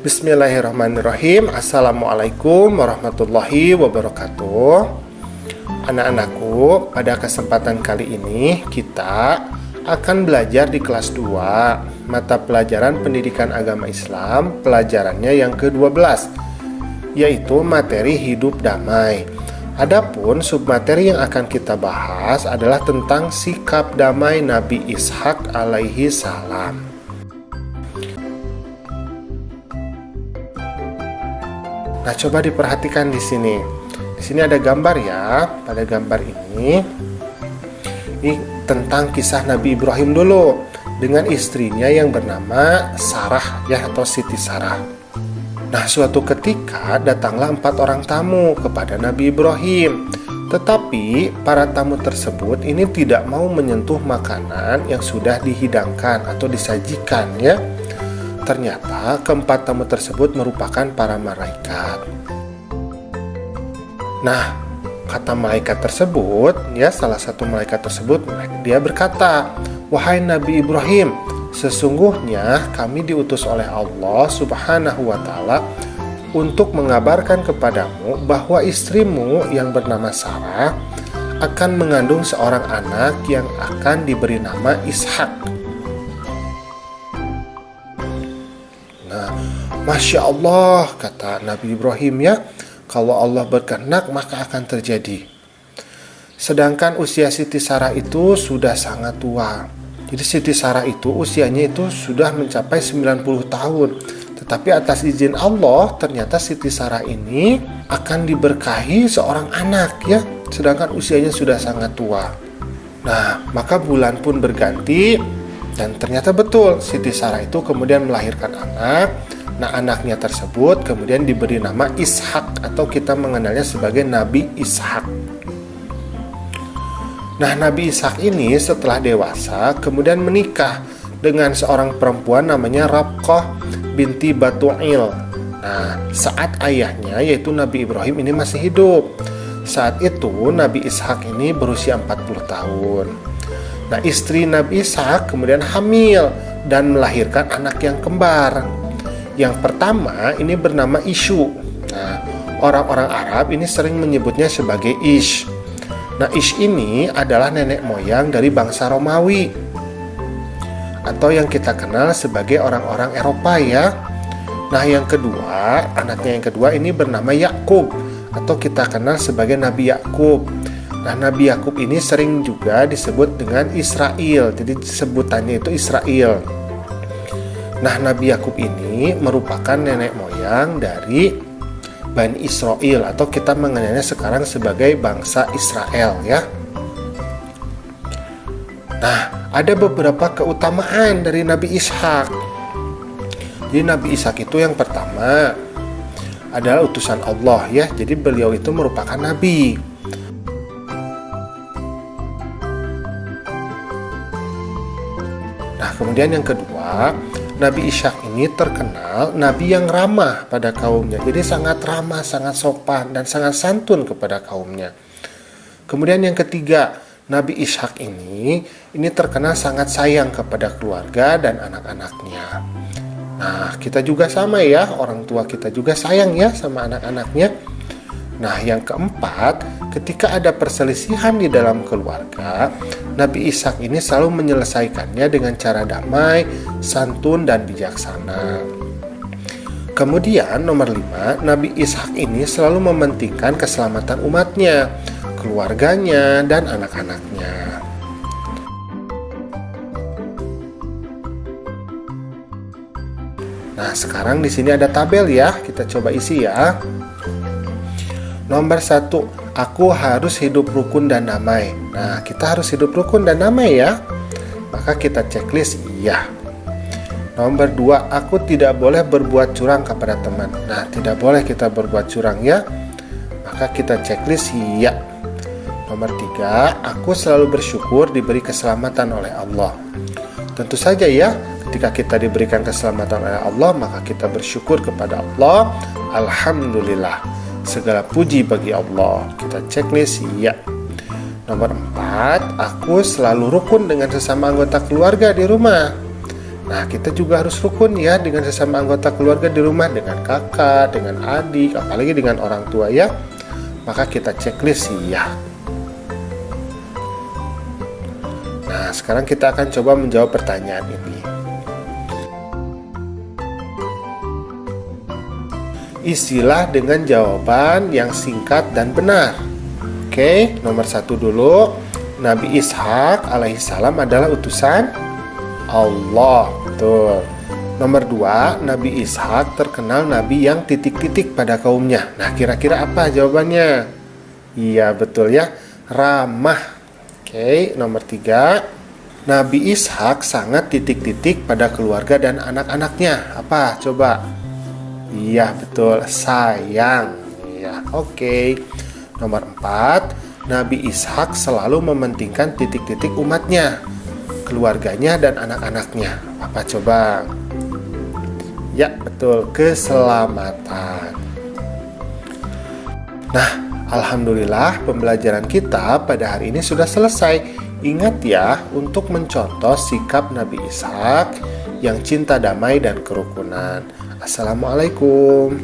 Bismillahirrahmanirrahim. Assalamualaikum warahmatullahi wabarakatuh. Anak-anakku, pada kesempatan kali ini kita akan belajar di kelas 2 mata pelajaran pendidikan agama Islam, pelajarannya yang ke-12, yaitu materi hidup damai. Adapun submateri yang akan kita bahas adalah tentang sikap damai Nabi Ishak alaihi salam. Nah, coba diperhatikan di sini. Di sini ada gambar ya. Pada gambar ini tentang kisah Nabi Ibrahim dulu dengan istrinya yang bernama Sarah ya, atau Siti Sarah. Nah, suatu ketika datanglah 4 orang tamu kepada Nabi Ibrahim. Tetapi para tamu tersebut ini tidak mau menyentuh makanan yang sudah dihidangkan atau disajikan ya. Ternyata keempat tamu tersebut merupakan para malaikat. Nah, kata malaikat tersebut, ya salah satu malaikat tersebut, dia berkata, "Wahai Nabi Ibrahim, sesungguhnya kami diutus oleh Allah Subhanahu wa Ta'ala untuk mengabarkan kepadamu bahwa istrimu yang bernama Sarah akan mengandung seorang anak yang akan diberi nama Ishak." Nah, Masya Allah, kata Nabi Ibrahim ya, kalau Allah berkehendak maka akan terjadi. Sedangkan usia Siti Sarah itu sudah sangat tua. Jadi Siti Sarah itu usianya itu sudah mencapai 90 tahun. Tetapi atas izin Allah ternyata Siti Sarah ini akan diberkahi seorang anak ya, sedangkan usianya sudah sangat tua. Nah, maka bulan pun berganti. Dan ternyata betul, Siti Sarah itu kemudian melahirkan anak. Nah, anaknya tersebut kemudian diberi nama Ishak, atau kita mengenalnya sebagai Nabi Ishak. Nah, Nabi Ishak ini setelah dewasa kemudian menikah dengan seorang perempuan namanya Rabqah binti Batu'il. Nah, saat ayahnya yaitu Nabi Ibrahim ini masih hidup. Saat itu Nabi Ishak ini berusia 40 tahun. Nah, istri Nabi Ishak kemudian hamil dan melahirkan anak yang kembar. Yang pertama ini bernama Isyu. Nah, orang-orang Arab ini sering menyebutnya sebagai Ish. Nah, Ish ini adalah nenek moyang dari bangsa Romawi, atau yang kita kenal sebagai orang-orang Eropa ya. Nah, yang kedua, anaknya yang kedua ini bernama Yakub, atau kita kenal sebagai Nabi Yakub. Nah, Nabi Yakub ini sering juga disebut dengan Israel, jadi sebutannya itu Israel. Nah, Nabi Yakub ini merupakan nenek moyang dari Bani Israel, atau kita mengenalnya sekarang sebagai bangsa Israel ya. Nah, ada beberapa keutamaan dari Nabi Ishak. Jadi Nabi Ishak itu yang pertama adalah utusan Allah ya, jadi beliau itu merupakan nabi. Nah, kemudian yang kedua, Nabi Ishak ini terkenal nabi yang ramah pada kaumnya. Jadi sangat ramah, sangat sopan, dan sangat santun kepada kaumnya. Kemudian yang ketiga, Nabi Ishak ini terkenal sangat sayang kepada keluarga dan anak-anaknya. Nah, kita juga sama ya, orang tua kita juga sayang ya sama anak-anaknya. Nah, yang keempat, ketika ada perselisihan di dalam keluarga, Nabi Ishak ini selalu menyelesaikannya dengan cara damai, santun, dan bijaksana. Kemudian nomor 5, Nabi Ishak ini selalu mementingkan keselamatan umatnya, keluarganya, dan anak-anaknya. Nah, sekarang di sini ada tabel ya, kita coba isi ya. Nomor 1, aku harus hidup rukun dan damai. Nah, kita harus hidup rukun dan damai ya. Maka kita checklist iya. Nomor 2, aku tidak boleh berbuat curang kepada teman. Nah, tidak boleh kita berbuat curang ya. Maka kita checklist iya. Nomor 3, aku selalu bersyukur diberi keselamatan oleh Allah. Tentu saja ya, ketika kita diberikan keselamatan oleh Allah, maka kita bersyukur kepada Allah. Alhamdulillah. Segala puji bagi Allah. Kita checklist iya. Nomor 4, aku selalu rukun dengan sesama anggota keluarga di rumah. Nah, kita juga harus rukun ya dengan sesama anggota keluarga di rumah, dengan kakak, dengan adik, apalagi dengan orang tua ya. Maka kita checklist ya. Nah, sekarang kita akan coba menjawab pertanyaan ini. Isilah dengan jawaban yang singkat dan benar. Oke, nomor 1 dulu. Nabi Ishak alaihissalam adalah utusan Allah. Betul. Nomor 2, Nabi Ishak terkenal nabi yang titik-titik pada kaumnya. Nah, kira-kira apa jawabannya? Iya, betul ya. Ramah. Oke, nomor 3, Nabi Ishak sangat titik-titik pada keluarga dan anak-anaknya. Apa? Coba. Iya, betul. Sayang. Iya, oke. Nomor 4, Nabi Ishak selalu mementingkan titik-titik umatnya, keluarganya dan anak-anaknya. Apa coba? Ya, betul, keselamatan. Nah, alhamdulillah pembelajaran kita pada hari ini sudah selesai. Ingat ya untuk mencontoh sikap Nabi Ishak yang cinta damai dan kerukunan. Assalamualaikum.